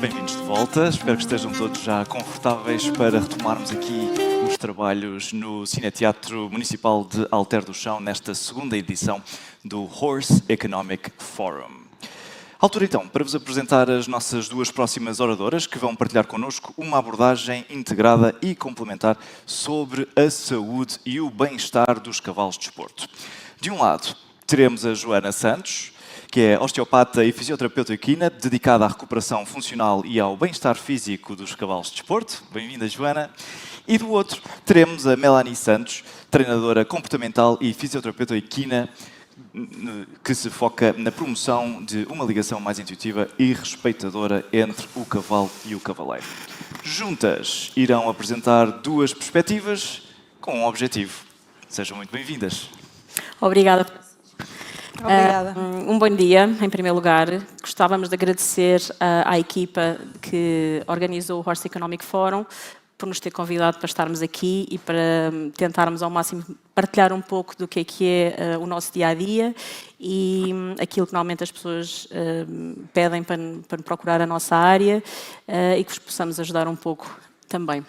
Bem-vindos de volta. Espero que estejam todos já confortáveis para retomarmos aqui os trabalhos no Cineteatro Municipal de Alter do Chão nesta segunda edição do Horse Economic Forum. Altura então para vos apresentar as nossas duas próximas oradoras que vão partilhar connosco uma abordagem integrada e complementar sobre a saúde e o bem-estar dos cavalos de desporto. De um lado, teremos a Joana Santos, que é osteopata e fisioterapeuta equina, dedicada à recuperação funcional e ao bem-estar físico dos cavalos de desporto. Bem-vinda, Joana. E do outro, teremos a Melanie Santos, treinadora comportamental e fisioterapeuta equina, que se foca na promoção de uma ligação mais intuitiva e respeitadora entre o cavalo e o cavaleiro. Juntas, irão apresentar duas perspectivas com um objetivo. Sejam muito bem-vindas. Obrigada. Obrigada. Um bom dia, em primeiro lugar. Gostávamos de agradecer à equipa que organizou o Horse Economic Forum por nos ter convidado para estarmos aqui e para tentarmos ao máximo partilhar um pouco do que é o nosso dia-a-dia e aquilo que normalmente as pessoas pedem para procurar a nossa área e que vos possamos ajudar um pouco também.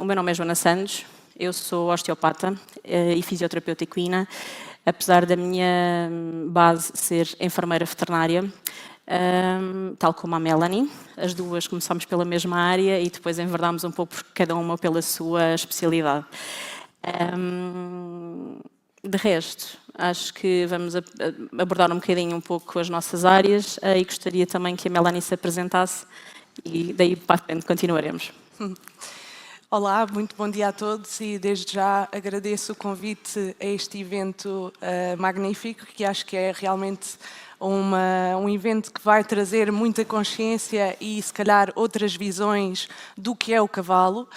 O meu nome é Joana Santos, eu sou osteopata e fisioterapeuta equina, apesar da minha base ser enfermeira veterinária. Tal como a Melanie, as duas começámos pela mesma área e depois enverdámos um pouco cada uma pela sua especialidade. De resto, acho que vamos abordar um bocadinho um pouco as nossas áreas e gostaria também que a Melanie se apresentasse e daí para a frente continuaremos. Olá, muito bom dia a todos e desde já agradeço o convite a este evento magnífico, que acho que é realmente um evento que vai trazer muita consciência e se calhar outras visões do que é o cavalo.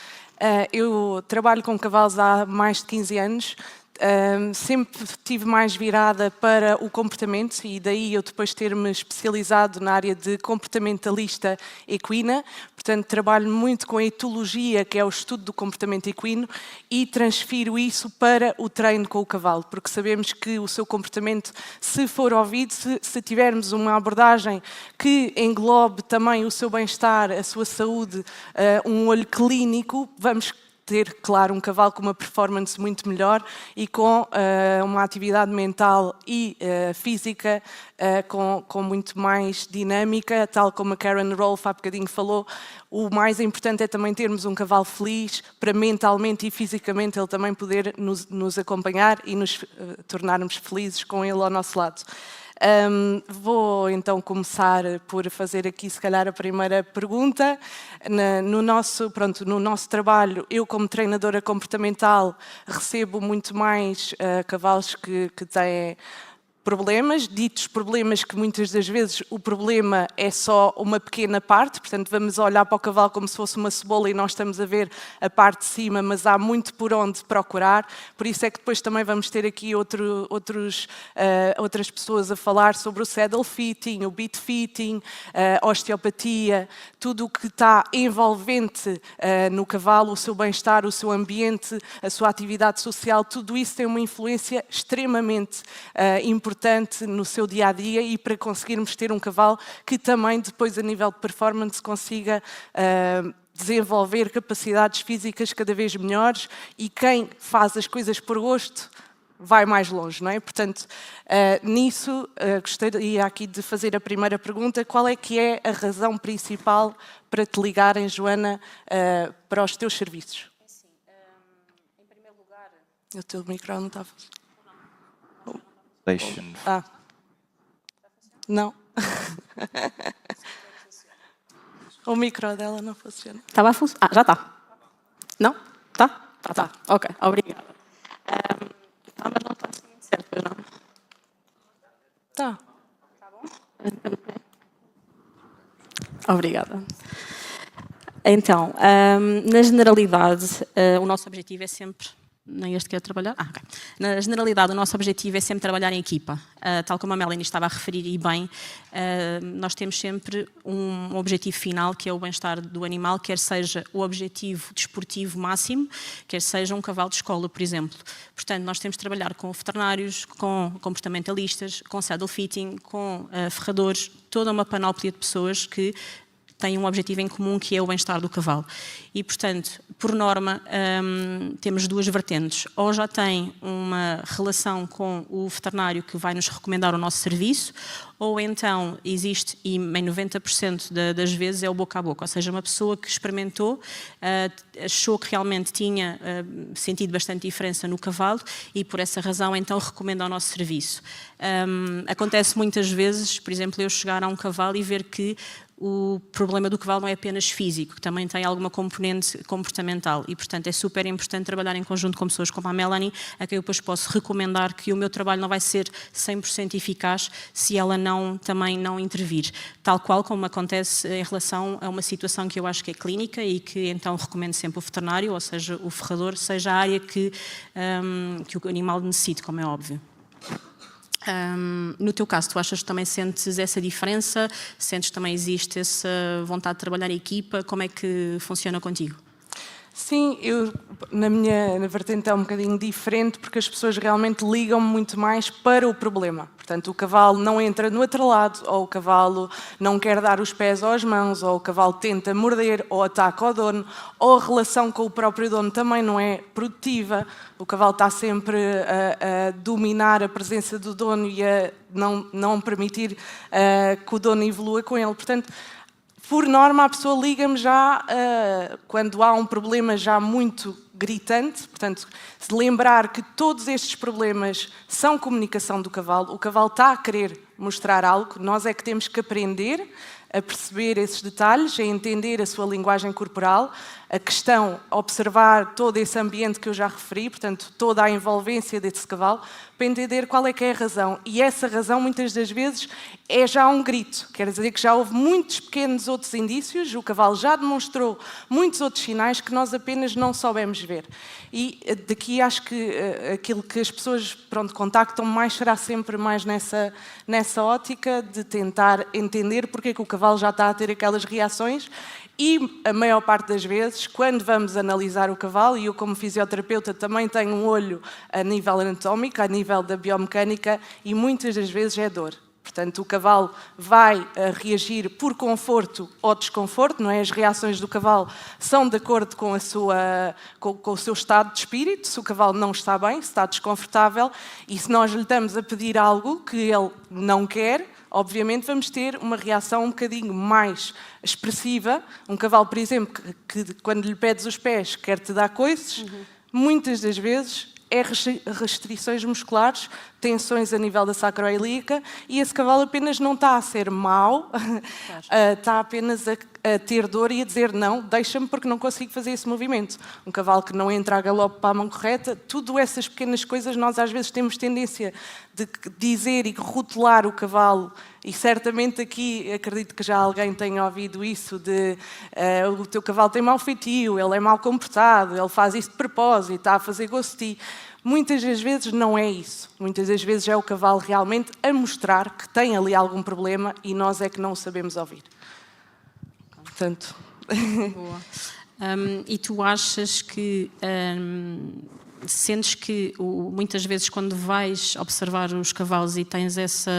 Eu trabalho com cavalos há mais de 15 anos, sempre estive mais virada para o comportamento e daí eu depois ter-me especializado na área de comportamentalista equina. Portanto, trabalho muito com a etologia, que é o estudo do comportamento equino, e transfiro isso para o treino com o cavalo, porque sabemos que o seu comportamento, se for ouvido, se tivermos uma abordagem que englobe também o seu bem-estar, a sua saúde, um olho clínico, vamos ter, claro, um cavalo com uma performance muito melhor e com uma atividade mental e física com muito mais dinâmica, tal como a Karen Rolfe há bocadinho falou. O mais importante é também termos um cavalo feliz para mentalmente e fisicamente ele também poder nos acompanhar e nos tornarmos felizes com ele ao nosso lado. Vou então começar por fazer aqui se calhar a primeira pergunta. No nosso trabalho, eu como treinadora comportamental recebo muito mais cavalos que têm problemas, ditos problemas que muitas das vezes o problema é só uma pequena parte, portanto vamos olhar para o cavalo como se fosse uma cebola e nós estamos a ver a parte de cima, mas há muito por onde procurar, por isso é que depois também vamos ter aqui outras pessoas a falar sobre o saddle fitting, o beat fitting, a osteopatia, tudo o que está envolvente no cavalo, o seu bem-estar, o seu ambiente, a sua atividade social, tudo isso tem uma influência extremamente importante no seu dia-a-dia e para conseguirmos ter um cavalo que também depois a nível de performance consiga desenvolver capacidades físicas cada vez melhores e quem faz as coisas por gosto vai mais longe, não é? Portanto, nisso gostaria aqui de fazer a primeira pergunta. Qual é que é a razão principal para te ligarem, Joana, para os teus serviços? Sim, em primeiro lugar... O teu microfone não está a funcionar. Não. O micro dela não funciona. Estava a funcionar? Já está. Não? Está? Tá. Ok, obrigada. Mas não está assim muito certo, pois não? Tá. Está bom? Obrigada. Então, na generalidade, o nosso objetivo é sempre... Nem este quer trabalhar? Ok. Na generalidade, o nosso objetivo é sempre trabalhar em equipa. Tal como a Melanie estava a referir e bem, nós temos sempre um objetivo final, que é o bem-estar do animal, quer seja o objetivo desportivo máximo, quer seja um cavalo de escola, por exemplo. Portanto, nós temos de trabalhar com veterinários, com comportamentalistas, com saddle fitting, com ferradores, toda uma panóplia de pessoas que têm um objetivo em comum, que é o bem-estar do cavalo. E, portanto, por norma, temos duas vertentes. Ou já tem uma relação com o veterinário que vai nos recomendar o nosso serviço, ou então existe, e em 90% das vezes é o boca a boca, ou seja, uma pessoa que experimentou, achou que realmente tinha sentido bastante diferença no cavalo e por essa razão então recomenda o nosso serviço. Acontece muitas vezes, por exemplo, eu chegar a um cavalo e ver que o problema do cavalo não é apenas físico, que também tem alguma componente comportamental e, portanto, é super importante trabalhar em conjunto com pessoas como a Melanie, a quem eu depois posso recomendar que o meu trabalho não vai ser 100% eficaz se ela também não intervir. Tal qual como acontece em relação a uma situação que eu acho que é clínica e que então recomendo sempre o veterinário, ou seja, o ferrador, seja a área que o animal necessite, como é óbvio. No teu caso, tu achas que também sentes essa diferença? Sentes que também existe essa vontade de trabalhar em equipa? Como é que funciona contigo? Sim, na minha vertente é um bocadinho diferente, porque as pessoas realmente ligam muito mais para o problema. Portanto, o cavalo não entra no outro lado, ou o cavalo não quer dar os pés às mãos, ou o cavalo tenta morder, ou ataca o dono, ou a relação com o próprio dono também não é produtiva. O cavalo está sempre a dominar a presença do dono e a não permitir que o dono evolua com ele. Portanto, por norma, a pessoa liga-me já quando há um problema já muito gritante. Portanto, se lembrar que todos estes problemas são comunicação do cavalo, o cavalo está a querer mostrar algo, nós é que temos que aprender a perceber esses detalhes, a entender a sua linguagem corporal, a questão, observar todo esse ambiente que eu já referi, portanto, toda a envolvência desse cavalo, para entender qual é que é a razão. E essa razão, muitas das vezes, é já um grito. Quer dizer que já houve muitos pequenos outros indícios, o cavalo já demonstrou muitos outros sinais que nós apenas não soubemos ver. E daqui acho que aquilo que as pessoas contactam mais será sempre mais nessa ótica de tentar entender porque é que o cavalo já está a ter aquelas reações. E a maior parte das vezes, quando vamos analisar o cavalo, e eu como fisioterapeuta também tenho um olho a nível anatómico, a nível da biomecânica, e muitas das vezes é dor. Portanto, o cavalo vai reagir por conforto ou desconforto, não é? As reações do cavalo são de acordo com o seu estado de espírito. Se o cavalo não está bem, se está desconfortável, e se nós lhe estamos a pedir algo que ele não quer, obviamente vamos ter uma reação um bocadinho mais expressiva. Um cavalo, por exemplo, que quando lhe pedes os pés quer-te dar coices, muitas das vezes é restrições musculares, tensões a nível da sacroiliaca, e esse cavalo apenas não está a ser mau, está apenas a ter dor e a dizer não, deixa-me porque não consigo fazer esse movimento. Um cavalo que não entra a galope para a mão correta, tudo essas pequenas coisas nós às vezes temos tendência de dizer e rotular o cavalo, e certamente aqui acredito que já alguém tenha ouvido isso de o teu cavalo tem mau feitio, ele é mal comportado, ele faz isso de propósito, está a fazer gosto de ti. Muitas das vezes não é isso. Muitas das vezes é o cavalo realmente a mostrar que tem ali algum problema e nós é que não o sabemos ouvir. Portanto... Boa. E tu achas que... sentes que muitas vezes quando vais observar os cavalos e tens essa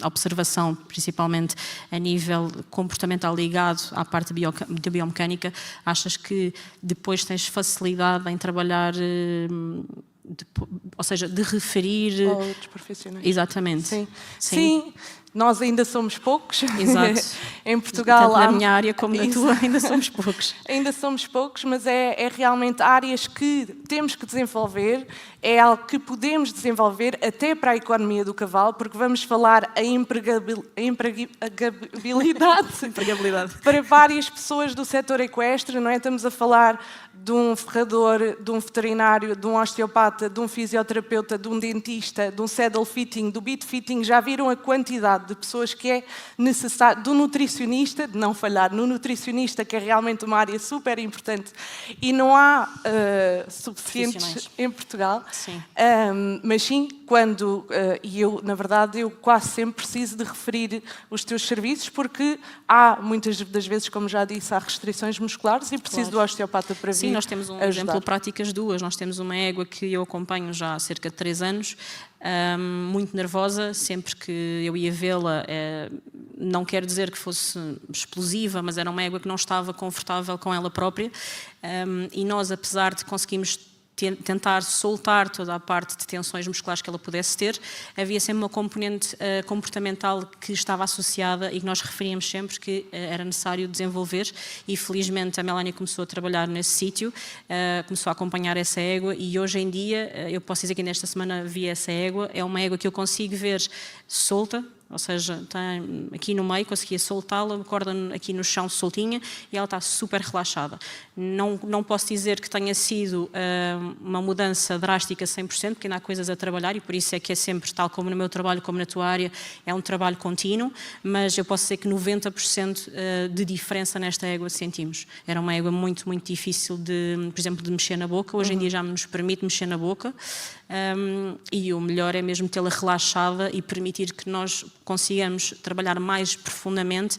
observação, principalmente a nível comportamental ligado à parte da biomecânica, achas que depois tens facilidade em trabalhar, ou seja, de referir... outros profissionais. Exatamente. Sim. Sim. Nós ainda somos poucos. Exato. Em Portugal... Tanto na minha área como na tua, ainda somos poucos. Ainda somos poucos, mas é realmente áreas que temos que desenvolver, é algo que podemos desenvolver até para a economia do cavalo, porque vamos falar a empregabilidade para várias pessoas do setor equestre, não é? Estamos a falar de um ferrador, de um veterinário, de um osteopata, de um fisioterapeuta, de um dentista, de um saddle fitting, do beat fitting. Já viram a quantidade de pessoas que é necessário, do nutricionista, de não falhar no nutricionista, que é realmente uma área super importante, e não há suficientes em Portugal. Sim. Mas sim, quando, e eu, na verdade, eu quase sempre preciso de referir os teus serviços, porque há, muitas das vezes, como já disse, há restrições musculares e preciso do osteopata para vir. Sim, nós temos um ajudar. exemplo prático, as duas. Nós temos uma égua que eu acompanho já há cerca de 3 anos, muito nervosa, sempre que eu ia vê-la, não quero dizer que fosse explosiva, mas era uma égua que não estava confortável com ela própria, e nós, apesar de conseguirmos tentar soltar toda a parte de tensões musculares que ela pudesse ter, havia sempre uma componente comportamental que estava associada e que nós referíamos sempre que era necessário desenvolver, e felizmente a Melanie começou a trabalhar nesse sítio, começou a acompanhar essa égua, e hoje em dia, eu posso dizer que nesta semana vi essa égua, é uma égua que eu consigo ver solta, ou seja, está aqui no meio, conseguia soltá-la, a corda aqui no chão soltinha, e ela está super relaxada. Não posso dizer que tenha sido uma mudança drástica 100%, porque ainda há coisas a trabalhar, e por isso é que é sempre, tal como no meu trabalho, como na tua área, é um trabalho contínuo, mas eu posso dizer que 90% de diferença nesta égua sentimos. Era uma égua muito, muito difícil, por exemplo, de mexer na boca. Hoje em dia já nos permite mexer na boca, e o melhor é mesmo tê-la relaxada e permitir que nós consigamos trabalhar mais profundamente,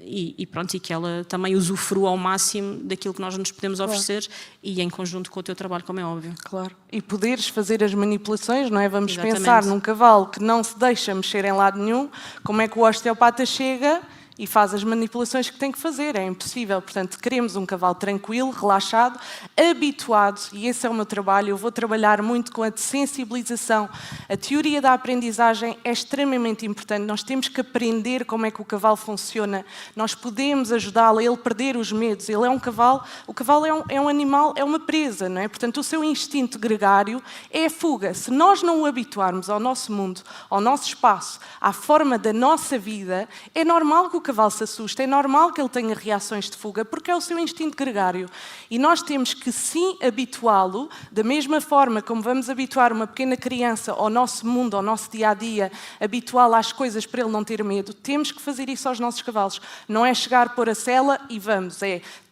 e pronto, e que ela também usufrua ao máximo daquilo que nós nos podemos oferecer, e em conjunto com o teu trabalho, como é óbvio. Claro. E poderes fazer as manipulações, não é? Vamos Exatamente. pensar num cavalo que não se deixa mexer em lado nenhum, como é que o osteopata chega e faz as manipulações que tem que fazer? É impossível. Portanto, queremos um cavalo tranquilo, relaxado, habituado, e esse é o meu trabalho. Eu vou trabalhar muito com a sensibilização. A teoria da aprendizagem é extremamente importante. Nós temos que aprender como é que o cavalo funciona. Nós podemos ajudá-lo a ele perder os medos. Ele é um cavalo, o cavalo é um animal, é uma presa, não é? Portanto, o seu instinto gregário é a fuga. Se nós não o habituarmos ao nosso mundo, ao nosso espaço, à forma da nossa vida, é normal que o cavalo se assuste, é normal que ele tenha reações de fuga, porque é o seu instinto gregário. E nós temos que sim habituá-lo, da mesma forma como vamos habituar uma pequena criança ao nosso mundo, ao nosso dia-a-dia, habituá-lo às coisas para ele não ter medo. Temos que fazer isso aos nossos cavalos. Não é chegar, pôr a sela e vamos,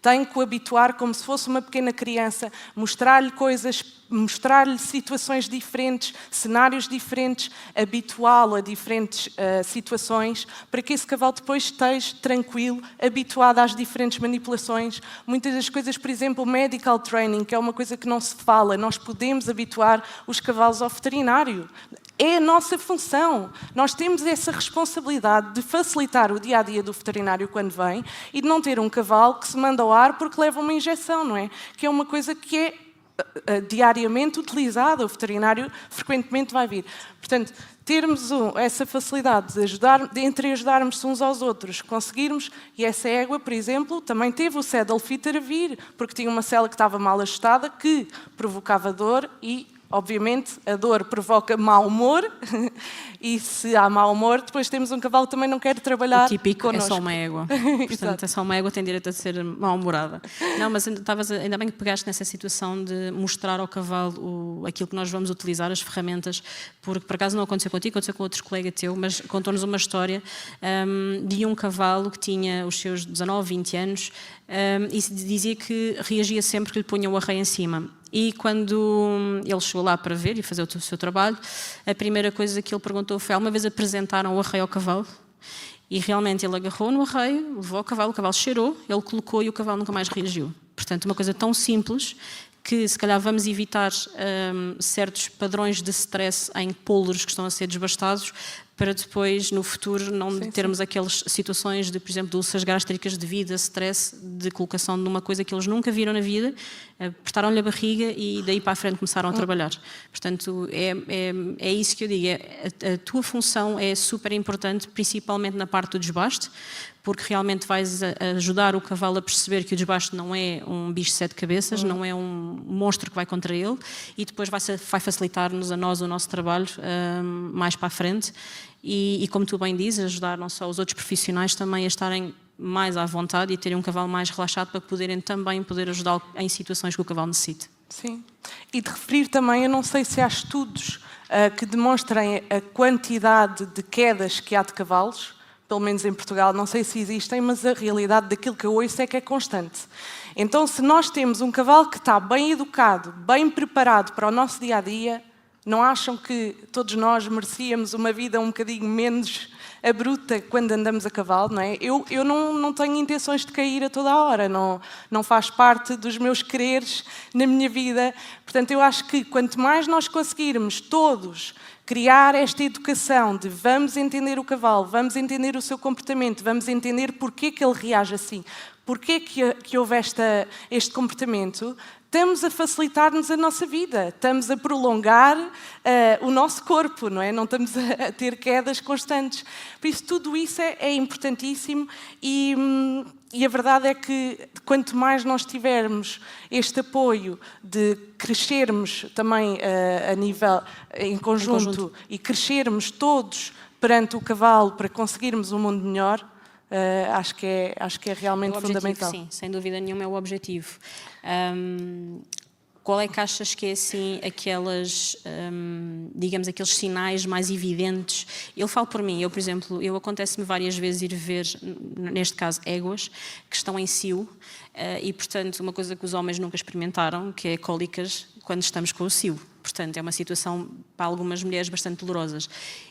tem que o habituar como se fosse uma pequena criança, mostrar-lhe coisas, mostrar-lhe situações diferentes, cenários diferentes, habituá-lo a diferentes situações, para que esse cavalo depois esteja tranquilo, habituado às diferentes manipulações. Muitas das coisas, por exemplo, medical training, que é uma coisa que não se fala, nós podemos habituar os cavalos ao veterinário. É a nossa função. Nós temos essa responsabilidade de facilitar o dia-a-dia do veterinário quando vem, e de não ter um cavalo que se manda ao ar porque leva uma injeção, não é? Que é uma coisa que é diariamente utilizada. O veterinário frequentemente vai vir. Portanto, termos essa facilidade de entre ajudarmos uns aos outros, conseguirmos, e essa égua, por exemplo, também teve o saddle fitter a vir, porque tinha uma sela que estava mal ajustada, que provocava dor, e obviamente a dor provoca mau humor, e se há mau humor, depois temos um cavalo que também não quer trabalhar. O típico connosco. É só uma égua. Portanto, é só uma égua, tem direito a ser mal-humorada. Não, mas ainda bem que pegaste nessa situação de mostrar ao cavalo aquilo que nós vamos utilizar, as ferramentas, porque por acaso não aconteceu contigo, aconteceu com outro colega teu, mas contou-nos uma história de um cavalo que tinha os seus 19, 20 anos, e dizia que reagia sempre que lhe punham o arreio em cima. E quando ele chegou lá para ver e fazer o seu trabalho, a primeira coisa que ele perguntou foi: alguma vez apresentaram o arreio ao cavalo? E realmente ele agarrou no arreio, levou ao cavalo, o cavalo cheirou, ele colocou e o cavalo nunca mais reagiu. Portanto, uma coisa tão simples que se calhar vamos evitar certos padrões de stress em póleros que estão a ser desbastados, para depois, no futuro, não termos aquelas situações de, por exemplo, de úlceras gástricas devido a stress de colocação de uma coisa que eles nunca viram na vida, apertaram-lhe a barriga e daí para a frente começaram a trabalhar. Portanto, é isso que eu digo, a tua função é super importante, principalmente na parte do desbaste, porque realmente vais ajudar o cavalo a perceber que o desbaste não é um bicho de 7 cabeças, não é um monstro que vai contra ele, e depois vai facilitar-nos a nós o nosso trabalho mais para a frente. E como tu bem dizes, ajudar não só os outros profissionais também a estarem mais à vontade e terem um cavalo mais relaxado para poderem também ajudá-lo em situações que o cavalo necessite. Sim. E de referir também, eu não sei se há estudos que demonstrem a quantidade de quedas que há de cavalos. pelo menos em Portugal, não sei se existem, mas a realidade daquilo que eu ouço é que é constante. Então, se nós temos um cavalo que está bem educado, bem preparado para o nosso dia-a-dia, não acham que todos nós merecíamos uma vida um bocadinho menos abrupta quando andamos a cavalo, não é? Eu não tenho intenções de cair a toda a hora, não faz parte dos meus quereres na minha vida. Portanto, eu acho que quanto mais nós conseguirmos todos criar esta educação de vamos entender o cavalo, vamos entender o seu comportamento, vamos entender porque que ele reage assim, porque que houve este comportamento, estamos a facilitar-nos a nossa vida, estamos a prolongar o nosso corpo, não é? Não estamos a ter quedas constantes. Por isso, tudo isso é importantíssimo e a verdade é que quanto mais nós tivermos este apoio de crescermos também a nível, em conjunto e crescermos todos perante o cavalo para conseguirmos um mundo melhor, acho que é realmente fundamental. Sim, sem dúvida nenhuma é o objetivo. Qual é que achas que é assim aquelas, digamos, aqueles sinais mais evidentes? Eu falo por mim, por exemplo, acontece-me várias vezes ir ver, neste caso, éguas que estão em cio e, portanto, uma coisa que os homens nunca experimentaram, que é cólicas quando estamos com o cio. Portanto, é uma situação para algumas mulheres bastante dolorosas.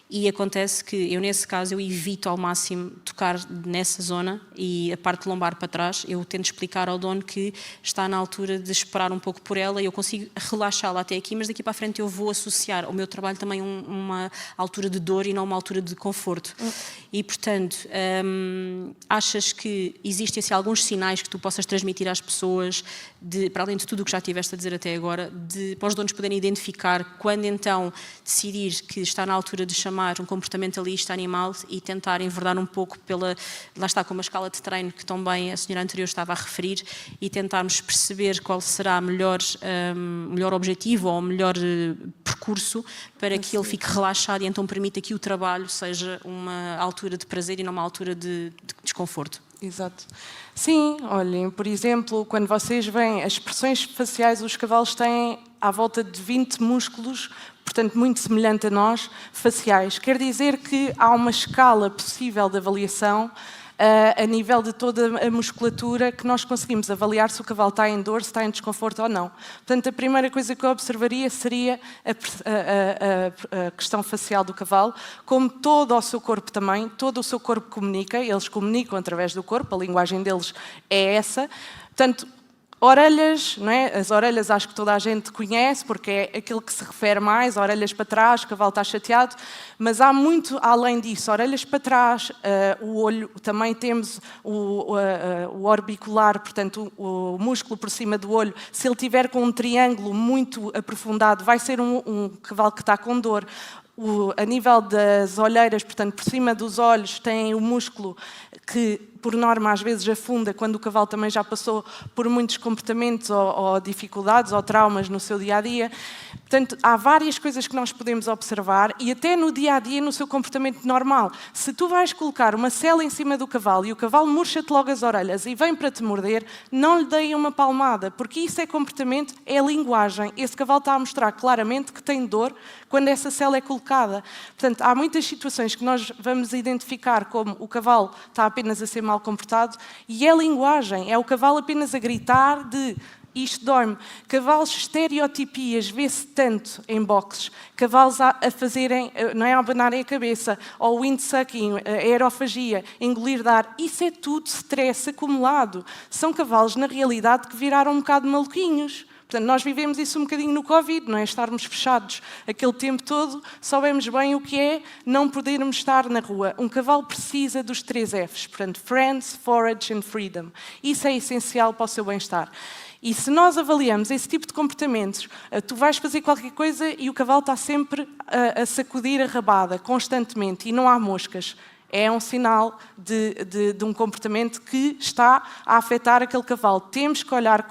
E acontece que eu, nesse caso, eu evito ao máximo tocar nessa zona e a parte lombar para trás. Eu tento explicar ao dono que está na altura de esperar um pouco por ela e eu consigo relaxá-la até aqui, mas daqui para a frente eu vou associar ao meu trabalho também uma altura de dor e não uma altura de conforto. E, portanto, achas que existem assim, alguns sinais que tu possas transmitir às pessoas, para além de tudo o que já tiveste a dizer até agora, para os donos poderem identificar quando então decidir que está na altura de chamar um comportamentalista animal e tentar enverdar um pouco lá está, com uma escala de treino que também a senhora anterior estava a referir e tentarmos perceber qual será o melhor objetivo ou o melhor percurso para que ele fique relaxado e então permita que o trabalho seja uma altura de prazer e não uma altura de desconforto. Exato. Sim, olhem, por exemplo, quando vocês veem as expressões faciais, os cavalos têm à volta de 20 músculos, portanto, muito semelhante a nós, faciais. Quer dizer que há uma escala possível de avaliação a nível de toda a musculatura que nós conseguimos avaliar se o cavalo está em dor, se está em desconforto ou não. Portanto, a primeira coisa que eu observaria seria a questão facial do cavalo, como todo o seu corpo também, todo o seu corpo comunica, eles comunicam através do corpo, a linguagem deles é essa. Portanto, orelhas, não é? As orelhas acho que toda a gente conhece, porque é aquilo que se refere mais, orelhas para trás, o cavalo está chateado, mas há muito além disso, orelhas para trás, o olho, também temos o orbicular, portanto o músculo por cima do olho, se ele tiver com um triângulo muito aprofundado, vai ser um cavalo que está com dor. A nível das olheiras, portanto, por cima dos olhos, tem o músculo que, por norma, às vezes afunda quando o cavalo também já passou por muitos comportamentos ou dificuldades ou traumas no seu dia-a-dia. Portanto, há várias coisas que nós podemos observar e até no dia-a-dia, no seu comportamento normal. Se tu vais colocar uma sela em cima do cavalo e o cavalo murcha-te logo as orelhas e vem para te morder, não lhe deem uma palmada, porque isso é comportamento, é linguagem. Esse cavalo está a mostrar claramente que tem dor quando essa sela é colocada. Portanto, há muitas situações que nós vamos identificar como o cavalo está apenas a ser mal comportado e é linguagem, é o cavalo apenas a gritar de isto dói-me. Cavalos estereotipias vê-se tanto em boxes, cavalos a fazerem, não é, a abanarem a cabeça, ou windsucking, a aerofagia, engolir de ar, isso é tudo stress acumulado. São cavalos, na realidade, que viraram um bocado maluquinhos. Portanto, nós vivemos isso um bocadinho no Covid, não é? Estarmos fechados aquele tempo todo, soubemos bem o que é não podermos estar na rua. Um cavalo precisa dos 3 Fs, portanto, Friends, Forage and Freedom. Isso é essencial para o seu bem-estar. E se nós avaliamos esse tipo de comportamentos, tu vais fazer qualquer coisa e o cavalo está sempre a sacudir a rabada, constantemente, e não há moscas. É um sinal de um comportamento que está a afetar aquele cavalo. Temos que olhar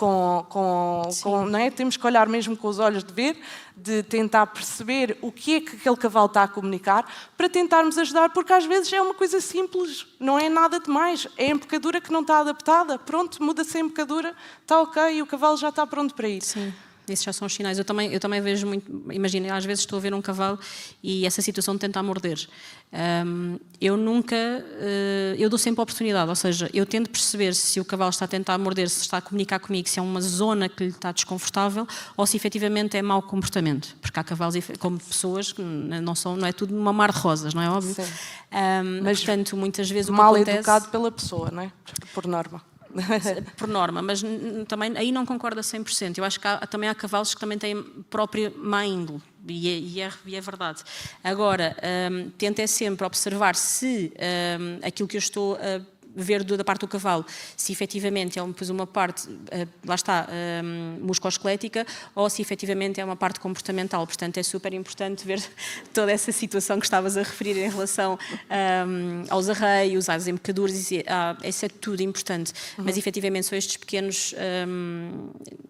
não é? Temos que olhar mesmo com os olhos de ver, de tentar perceber o que é que aquele cavalo está a comunicar para tentarmos ajudar, porque às vezes é uma coisa simples, não é nada demais, é a embocadura que não está adaptada, pronto, muda-se a embocadura, está ok e o cavalo já está pronto para ir. Sim. Esses já são os sinais. Eu também vejo muito, imagina, às vezes estou a ver um cavalo e essa situação de tentar morder. Eu dou sempre a oportunidade, ou seja, eu tento perceber se o cavalo está a tentar morder, se está a comunicar comigo, se é uma zona que lhe está desconfortável ou se efetivamente é mau comportamento, porque há cavalos como pessoas que não é tudo uma mar de rosas, não é óbvio? Mas, portanto, muitas vezes o que mal acontece... educado pela pessoa, não é? Por norma. Por norma, mas também aí não concordo a 100%. Eu acho que também há cavalos que também têm própria má índole, e é verdade. Agora, tento é sempre observar se aquilo que eu estou a ver da parte do cavalo, se efetivamente é uma parte, lá está, musculoesquelética, ou se efetivamente é uma parte comportamental. Portanto, é super importante ver toda essa situação que estavas a referir em relação aos arreios, às embocaduras, isso é tudo importante. Mas efetivamente são estes pequenos,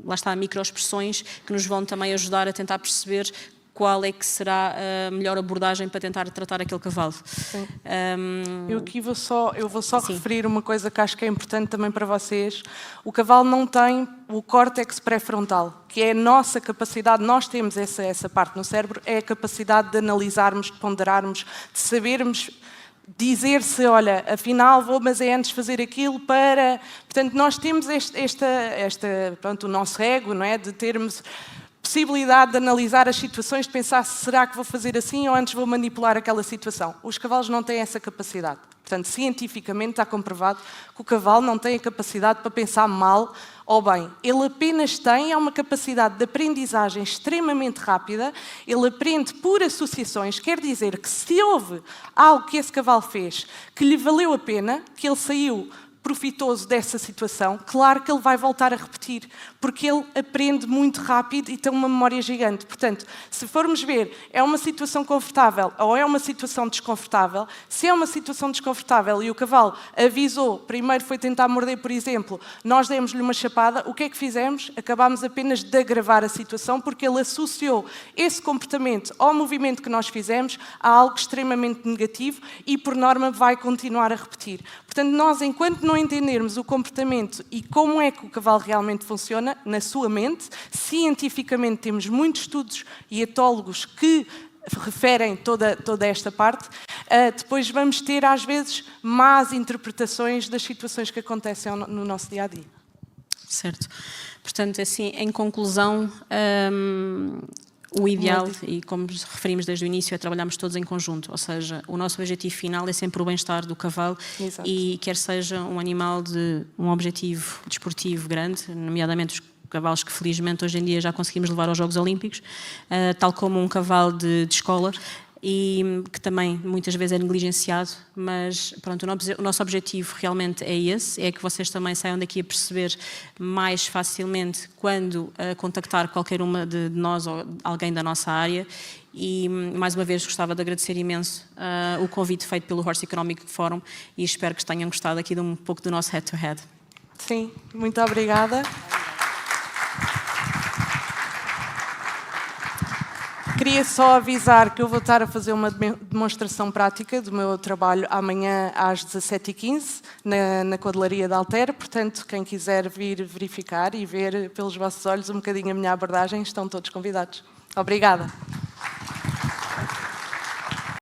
lá está, microexpressões que nos vão também ajudar a tentar perceber qual é que será a melhor abordagem para tentar tratar aquele cavalo. Eu vou só referir uma coisa que acho que é importante também para vocês. O cavalo não tem o córtex pré-frontal, que é a nossa capacidade, nós temos essa parte no cérebro, é a capacidade de analisarmos, de ponderarmos, de sabermos dizer-se, olha, afinal mas é antes fazer aquilo para... Portanto, nós temos pronto, o nosso ego, não é? De termos possibilidade de analisar as situações, de pensar se será que vou fazer assim ou antes vou manipular aquela situação. Os cavalos não têm essa capacidade. Portanto, cientificamente está comprovado que o cavalo não tem a capacidade para pensar mal ou bem. Ele apenas tem uma capacidade de aprendizagem extremamente rápida, ele aprende por associações, quer dizer que se houve algo que esse cavalo fez que lhe valeu a pena, que ele saiu profitoso dessa situação, claro que ele vai voltar a repetir, porque ele aprende muito rápido e tem uma memória gigante. Portanto, se formos ver, é uma situação confortável ou é uma situação desconfortável, se é uma situação desconfortável e o cavalo avisou, primeiro foi tentar morder, por exemplo, nós demos-lhe uma chapada, o que é que fizemos? Acabámos apenas de agravar a situação, porque ele associou esse comportamento ao movimento que nós fizemos a algo extremamente negativo e, por norma, vai continuar a repetir. Portanto, nós, enquanto não entendermos o comportamento e como é que o cavalo realmente funciona na sua mente, cientificamente temos muitos estudos e etólogos que referem toda esta parte, depois vamos ter, às vezes, más interpretações das situações que acontecem no nosso dia-a-dia. Certo. Portanto, assim, em conclusão, o ideal, e como referimos desde o início, é trabalharmos todos em conjunto, ou seja, o nosso objetivo final é sempre o bem-estar do cavalo. Exato. E quer seja um animal de um objetivo desportivo grande, nomeadamente os cavalos que felizmente hoje em dia já conseguimos levar aos Jogos Olímpicos, tal como um cavalo de escola, e que também muitas vezes é negligenciado, mas pronto, o nosso objetivo realmente é esse, é que vocês também saiam daqui a perceber mais facilmente quando contactar qualquer uma de nós ou alguém da nossa área. E mais uma vez gostava de agradecer imenso o convite feito pelo Horse Economic Forum e espero que tenham gostado aqui de um pouco do nosso head-to-head. Sim, muito obrigada. Queria só avisar que eu vou estar a fazer uma demonstração prática do meu trabalho amanhã às 17h15 na Codelaria da Alter, portanto, quem quiser vir verificar e ver pelos vossos olhos um bocadinho a minha abordagem, estão todos convidados. Obrigada.